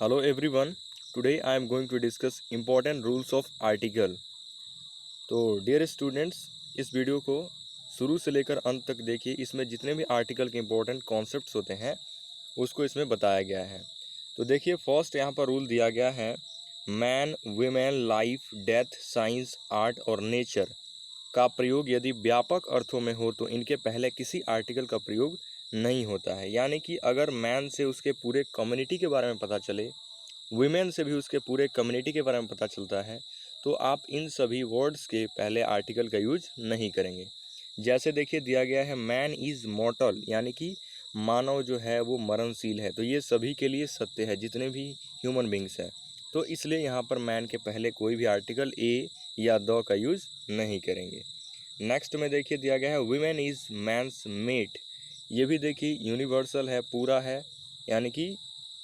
Hello everyone. Today I am going to discuss important rules of article. तो dear students, इस video को शुरू से लेकर अंत तक देखिए। इसमें जितने भी आर्टिकल के इंपॉर्टेंट कॉन्सेप्ट्स होते हैं उसको इसमें बताया गया है। तो देखिए, फर्स्ट यहाँ पर रूल दिया गया है, man, women, life, death, science, art और नेचर का प्रयोग यदि व्यापक अर्थों में हो तो इनके पहले किसी आर्टिकल का प्रयोग नहीं होता है। यानी कि अगर मैन से उसके पूरे कम्युनिटी के बारे में पता चले, वुमेन से भी उसके पूरे कम्युनिटी के बारे में पता चलता है, तो आप इन सभी वर्ड्स के पहले आर्टिकल का यूज नहीं करेंगे। जैसे देखिए दिया गया है, मैन इज़ मॉर्टल, यानी कि मानव जो है वो मरणशील है। तो ये सभी के लिए सत्य है, जितने भी ह्यूमन बींग्स हैं। तो इसलिए यहाँ पर मैन के पहले कोई भी आर्टिकल ए या द का यूज नहीं करेंगे। नेक्स्ट में देखिए दिया गया है, वुमेन इज़ मैंस मेट। ये भी देखिए यूनिवर्सल है, पूरा है, यानी कि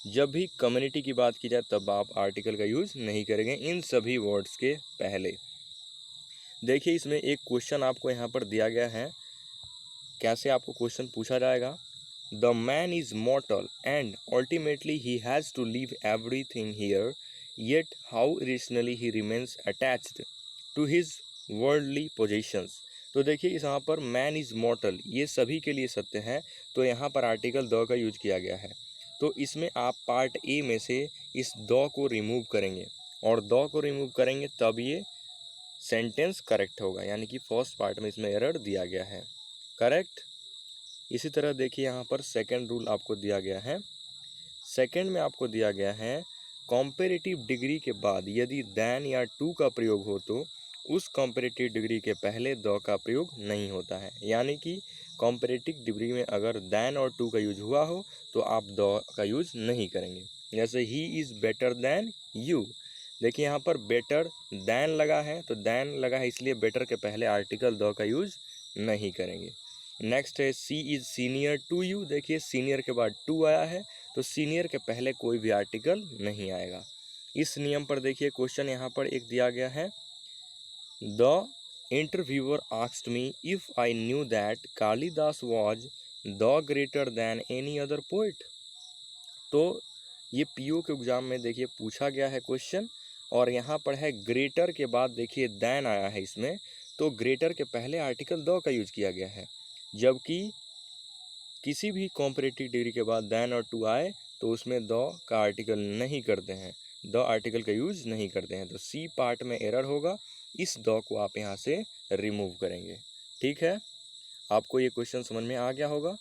जब भी कम्युनिटी की बात की जाए तब आप आर्टिकल का यूज़ नहीं करेंगे इन सभी वर्ड्स के पहले। देखिए, इसमें एक क्वेश्चन आपको यहाँ पर दिया गया है। कैसे आपको क्वेश्चन पूछा जाएगा, the man is mortal and ultimately he has to leave everything here, yet how irrationally he remains attached to his worldly positions. तो देखिए, इस यहाँ पर मैन इज़ मॉर्टल, ये सभी के लिए सत्य है। तो यहाँ पर आर्टिकल द का यूज किया गया है। तो इसमें आप पार्ट ए में से इस द को रिमूव करेंगे, और द को रिमूव करेंगे तब ये सेंटेंस करेक्ट होगा। यानी कि फर्स्ट पार्ट में इसमें एरर दिया गया है, करेक्ट। इसी तरह देखिए, यहाँ पर सेकंड रूल आपको दिया गया है। सेकंड में आपको दिया गया है, कॉम्पेरेटिव डिग्री के बाद यदि दैन या टू का प्रयोग हो तो उस कॉम्पेरेटिव डिग्री के पहले द का प्रयोग नहीं होता है। यानी कि कॉम्पेरेटिव डिग्री में अगर दैन और टू का यूज हुआ हो तो आप द का यूज नहीं करेंगे। जैसे he is better than you, देखिए यहाँ पर बेटर दैन लगा है, तो दैन लगा है इसलिए बेटर के पहले आर्टिकल द का यूज नहीं करेंगे। नेक्स्ट है, सी इज़ सीनियर टू यू। देखिए, सीनियर के बाद टू आया है, तो सीनियर के पहले कोई भी आर्टिकल नहीं आएगा। इस नियम पर देखिए, क्वेश्चन यहाँ पर एक दिया गया है, the interviewer asked me if I knew that Kalidas was the greater than any other poet. तो ये पीओ के एग्जाम में देखिए पूछा गया है क्वेश्चन, और यहाँ पर है ग्रेटर के बाद देखिए दैन आया है इसमें, तो ग्रेटर के पहले आर्टिकल द का यूज किया गया है। जबकि किसी भी कॉम्परेटिव डिग्री के बाद दैन और टू आए तो उसमें द का आर्टिकल नहीं करते हैं, द आर्टिकल का यूज नहीं करते हैं। तो सी पार्ट में एरर होगा, इस द को आप यहाँ से रिमूव करेंगे। ठीक है, आपको ये क्वेश्चन समझ में आ गया होगा।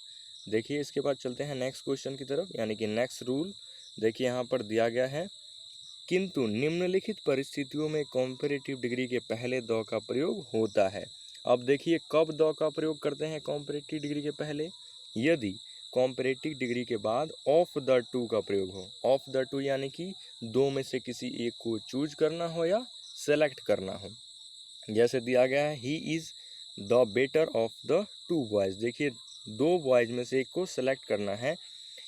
देखिए, इसके बाद चलते हैं नेक्स्ट क्वेश्चन की तरफ, यानी कि नेक्स्ट रूल। देखिए, यहाँ पर दिया गया है, किंतु निम्नलिखित परिस्थितियों में कॉम्परेटिव डिग्री के पहले द का प्रयोग होता है। अब देखिए, कब द का प्रयोग करते हैं कॉम्परेटिव डिग्री के पहले, यदि कॉम्परेटिव डिग्री के बाद ऑफ द टू का प्रयोग हो। ऑफ द टू यानी कि दो में से किसी एक को चूज करना हो या सेलेक्ट करना हो। जैसे दिया गया है, he is the better of the two boys. देखिए, दो बॉयज़ में से एक को सेलेक्ट करना है,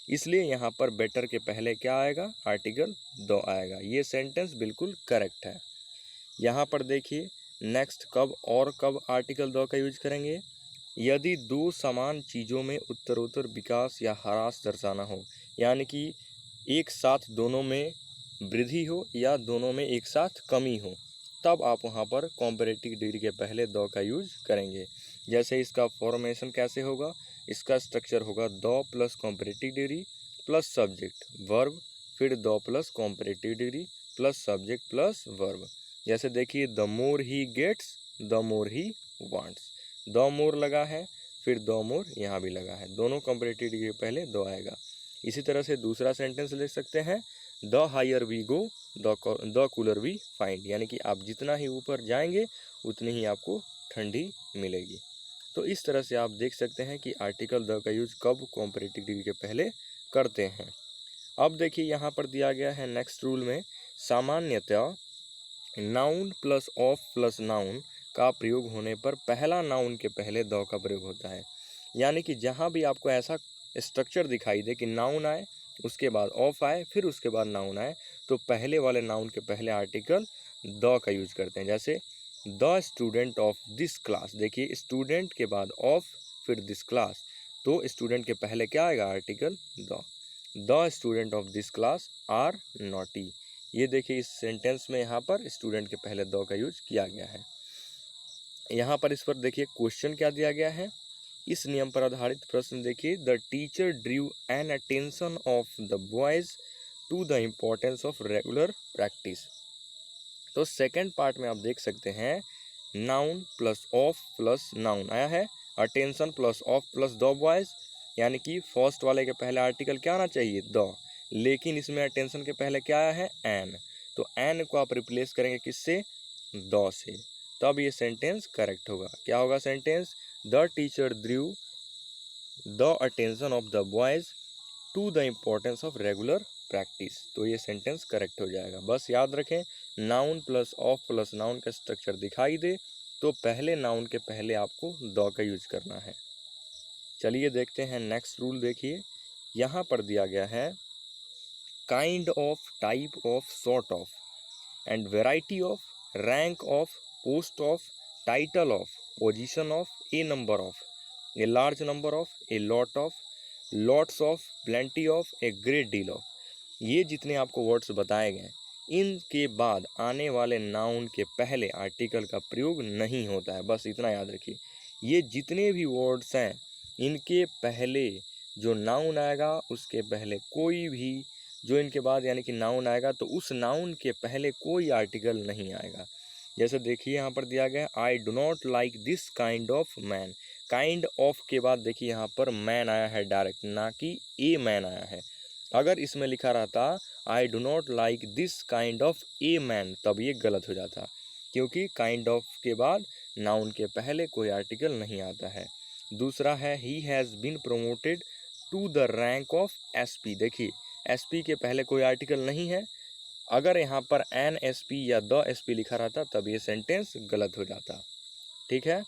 इसलिए यहाँ पर बेटर के पहले क्या आएगा, आर्टिकल द आएगा। ये सेंटेंस बिल्कुल करेक्ट है। यहाँ पर देखिए, नेक्स्ट कब और कब आर्टिकल द का यूज करेंगे, यदि दो समान चीज़ों में उत्तरोत्तर विकास या ह्रास दर्शाना हो, यानी कि एक साथ दोनों में वृद्धि हो या दोनों में एक साथ कमी हो, तब आप वहाँ पर कॉम्परेटिव डिग्री के पहले द का यूज करेंगे। जैसे इसका फॉर्मेशन कैसे होगा, इसका स्ट्रक्चर होगा the plus comparative degree plus subject verb, फिर the plus comparative degree plus subject plus verb. जैसे देखिए, the more he gets the more he wants, the more लगा है, फिर द मोर यहाँ भी लगा है, दोनों कॉम्परेटिव डिग्री के पहले द आएगा। इसी तरह से दूसरा सेंटेंस लिख सकते हैं, the higher we go the cooler we find, यानी कि आप जितना ही ऊपर जाएंगे उतनी ही आपको ठंडी मिलेगी। तो इस तरह से आप देख सकते हैं कि आर्टिकल द का यूज कब कॉम्परेटिव डिग्री के पहले करते हैं। अब देखिए, यहाँ पर दिया गया है नेक्स्ट रूल में, सामान्यतः noun plus of plus noun का प्रयोग होने पर पहला नाउन के पहले द का प्रयोग होता है। यानी कि जहाँ भी आपको ऐसा स्ट्रक्चर दिखाई दे कि नाउन आए, उसके बाद ऑफ आए, फिर उसके बाद नाउन आए, तो पहले वाले नाउन के पहले आर्टिकल द का यूज करते हैं। जैसे the student of this class, देखिए स्टूडेंट के बाद ऑफ फिर दिस क्लास, तो स्टूडेंट के पहले क्या आएगा, article the. The student of this class are naughty. ये देखिए इस सेंटेंस में यहाँ पर स्टूडेंट के पहले द का यूज किया गया है। यहाँ पर इस पर देखिए क्वेश्चन क्या दिया गया है। इस नियम पर आधारित प्रश्न देखिए, the teacher drew an attention of the boys to the importance of regular practice. तो सेकेंड पार्ट में आप देख सकते हैं noun plus of plus noun आया है, attention plus of plus the boys, यानी कि फर्स्ट वाले के पहले आर्टिकल क्या आना चाहिए द, लेकिन इसमें अटेंशन के पहले क्या आया है एन, तो एन को आप रिप्लेस करेंगे किससे, द से, तब ये सेंटेंस करेक्ट होगा। क्या होगा sentence, the teacher drew the attention of the boys to the importance of regular practice, तो ये सेंटेंस करेक्ट हो जाएगा। बस याद रखें noun plus of plus noun का स्ट्रक्चर दिखाई दे तो पहले नाउन के पहले आपको द का यूज करना है। चलिए देखते हैं नेक्स्ट रूल। देखिए यहाँ पर दिया गया है kind of, type of, sort of and variety of, rank of, post of, title of, position of, A number of, a large number of, a lot of, lots of, plenty of, a great deal of. ये जितने आपको words बताए गए इनके बाद आने वाले noun के पहले आर्टिकल का प्रयोग नहीं होता है, बस इतना याद रखिए। ये जितने भी वर्ड्स हैं इनके पहले जो नाउन आएगा उसके पहले कोई भी, जो इनके बाद यानी कि नाउन आएगा तो उस नाउन के पहले कोई आर्टिकल नहीं आएगा। जैसे देखिए यहाँ पर दिया गया I do not like this kind of man, kind of के बाद देखिए यहाँ पर मैन आया है डायरेक्ट, ना कि ए मैन आया है। अगर इसमें लिखा रहता I do not like this kind of a man तब ये गलत हो जाता, क्योंकि काइंड ऑफ के बाद नाउन के पहले कोई आर्टिकल नहीं आता है। दूसरा है ही has been promoted to the rank of SP. देखिए एसपी के पहले कोई आर्टिकल नहीं है, अगर यहाँ पर एन एसपी या द एसपी लिखा रहता तब ये सेंटेंस गलत हो जाता। ठीक है,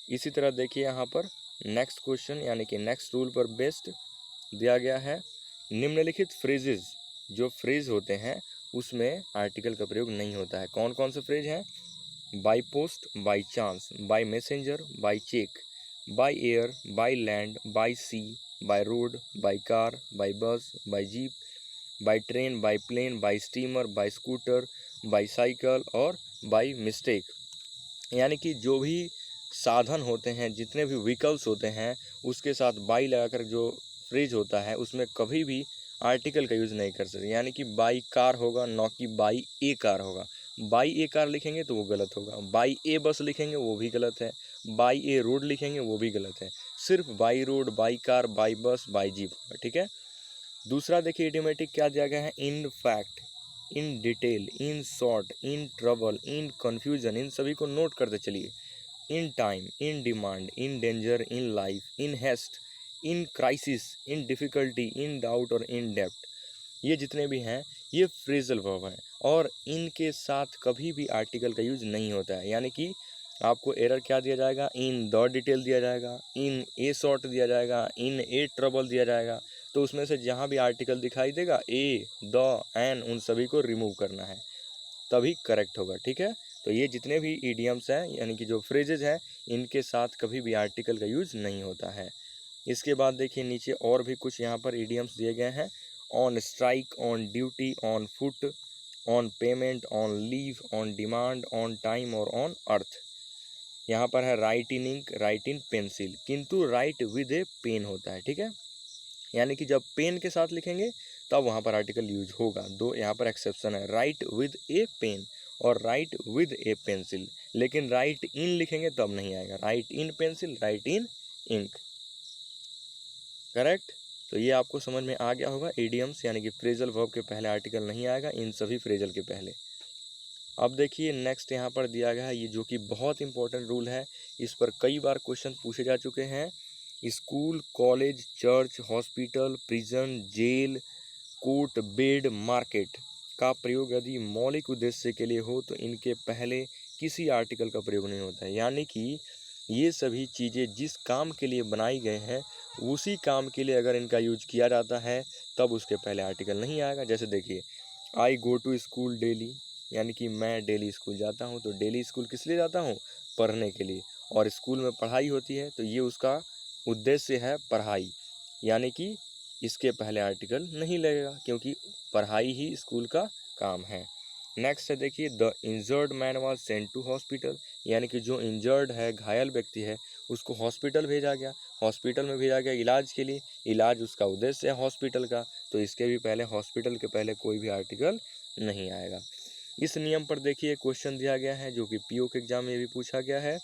इसी तरह देखिए यहाँ पर नेक्स्ट क्वेश्चन यानी कि नेक्स्ट रूल पर बेस्ड दिया गया है निम्नलिखित फ्रेजेस, जो फ्रेज होते हैं उसमें आर्टिकल का प्रयोग नहीं होता है। कौन कौन से फ्रेज हैं, by post, by chance, by messenger, by cheque, by air, by land, by sea, by road, by car, by bus, by jeep, by train, by plane, by steamer, by scooter, by cycle और by mistake. यानी कि जो भी साधन होते हैं, जितने भी व्हीकल्स होते हैं उसके साथ बाई लगाकर जो फ्रेज होता है उसमें कभी भी आर्टिकल का यूज़ नहीं कर सकते। यानी कि बाई कार होगा ना कि बाई ए कार होगा, बाई ए कार लिखेंगे तो वो गलत होगा, बाई ए बस लिखेंगे वो भी गलत है, बाई ए रोड लिखेंगे वो भी गलत है, सिर्फ by road, by car, by bus, by jeep होगा। ठीक है, दूसरा देखिए इडियोमेटिक क्या दिया गया है, in fact, in detail, in short, in trouble, in confusion, इन सभी को नोट करते चलिए। In time, in demand, in danger, in life, in haste, in crisis, in difficulty, in doubt और इन डेप्थ, ये जितने भी हैं ये फ्रेजल वर्ब हैं और इनके साथ कभी भी आर्टिकल का यूज नहीं होता है। यानी कि आपको एरर क्या दिया जाएगा, इन द डिटेल दिया जाएगा, इन ए शॉर्ट दिया जाएगा, इन ए ट्रबल दिया जाएगा, तो उसमें से जहाँ भी आर्टिकल दिखाई देगा ए, द, एन, उन सभी को रिमूव करना है तभी करेक्ट होगा। ठीक है, तो ये जितने भी ईडियम्स हैं यानी कि जो फ्रेजेज हैं इनके साथ कभी भी आर्टिकल का यूज नहीं होता है। इसके बाद देखिए नीचे और भी कुछ यहाँ पर ईडियम्स दिए गए हैं, on strike, on duty, on foot, on payment, on leave, on demand, on time और ऑन अर्थ। यहाँ पर है write in ink, write in pencil, किंतु राइट विद ए पेन होता है। ठीक है, यानी कि जब पेन के साथ लिखेंगे तब वहाँ पर आर्टिकल यूज होगा। दो यहाँ पर एक्सेप्शन है, राइट विद ए पेन और राइट विद ए पेंसिल, लेकिन राइट इन लिखेंगे तब नहीं आएगा, write in pencil, write in ink. Correct, तो ये आपको समझ में आ गया होगा, इडियम्स यानी कि फ्रेजल वर्ब के पहले आर्टिकल नहीं आएगा, इन सभी फ्रेजल के पहले। अब देखिए नेक्स्ट यहाँ पर दिया गया है, ये जो कि बहुत इंपॉर्टेंट रूल है, इस पर कई बार क्वेश्चन पूछे जा चुके हैं। School, college, church, hospital, prison, jail, court, bed, market का प्रयोग यदि मौलिक उद्देश्य के लिए हो तो इनके पहले किसी आर्टिकल का प्रयोग नहीं होता है। यानी कि ये सभी चीज़ें जिस काम के लिए बनाई गए हैं उसी काम के लिए अगर इनका यूज किया जाता है तब उसके पहले आर्टिकल नहीं आएगा। जैसे देखिए आई गो टू स्कूल डेली, यानी कि मैं डेली स्कूल जाता हूँ, तो डेली स्कूल किस लिए जाता हूँ, पढ़ने के लिए, और स्कूल में पढ़ाई होती है तो ये उसका उद्देश्य है पढ़ाई, यानी कि इसके पहले आर्टिकल नहीं लगेगा क्योंकि पढ़ाई ही स्कूल का काम है। नेक्स्ट है देखिए, the injured man was sent to hospital, यानी कि जो इंजर्ड है, घायल व्यक्ति है, उसको हॉस्पिटल भेजा गया। हॉस्पिटल में भेजा गया इलाज के लिए, इलाज उसका उद्देश्य है हॉस्पिटल का, तो इसके भी पहले हॉस्पिटल के पहले कोई भी आर्टिकल नहीं आएगा। इस नियम पर देखिए क्वेश्चन दिया गया है जो कि पीओ के एग्जाम में भी पूछा गया है।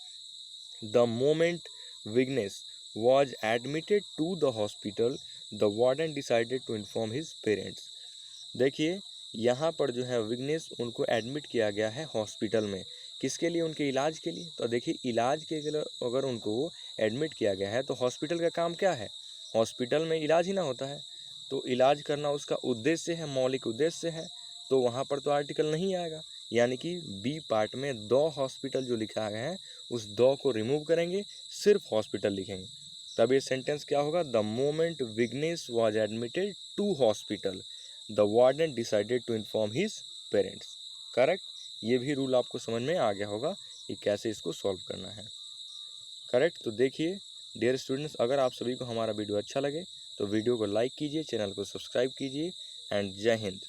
The moment Vignesh was admitted to the hospital the warden decided to inform his parents. देखिए यहाँ पर जो है विग्नेस उनको एडमिट किया गया है हॉस्पिटल में, किसके लिए? उनके इलाज के लिए। तो देखिए इलाज के लिए अगर उनको एडमिट किया गया है तो हॉस्पिटल का काम क्या है? हॉस्पिटल में इलाज ही ना होता है, तो इलाज करना उसका उद्देश्य है, मौलिक उद्देश्य है, तो वहाँ पर तो आर्टिकल नहीं आएगा। यानी कि बी पार्ट में द हॉस्पिटल जो लिखा गया है उस द को रिमूव करेंगे, सिर्फ हॉस्पिटल लिखेंगे, तब ये सेंटेंस क्या होगा? The moment Vignesh was admitted to hospital the warden decided to inform his parents. Correct, ये भी रूल आपको समझ में आ गया होगा कि कैसे इसको सॉल्व करना है। करेक्ट, तो देखिए डियर स्टूडेंट्स, अगर आप सभी को हमारा वीडियो अच्छा लगे तो वीडियो को लाइक कीजिए, चैनल को सब्सक्राइब कीजिए एंड जय हिंद।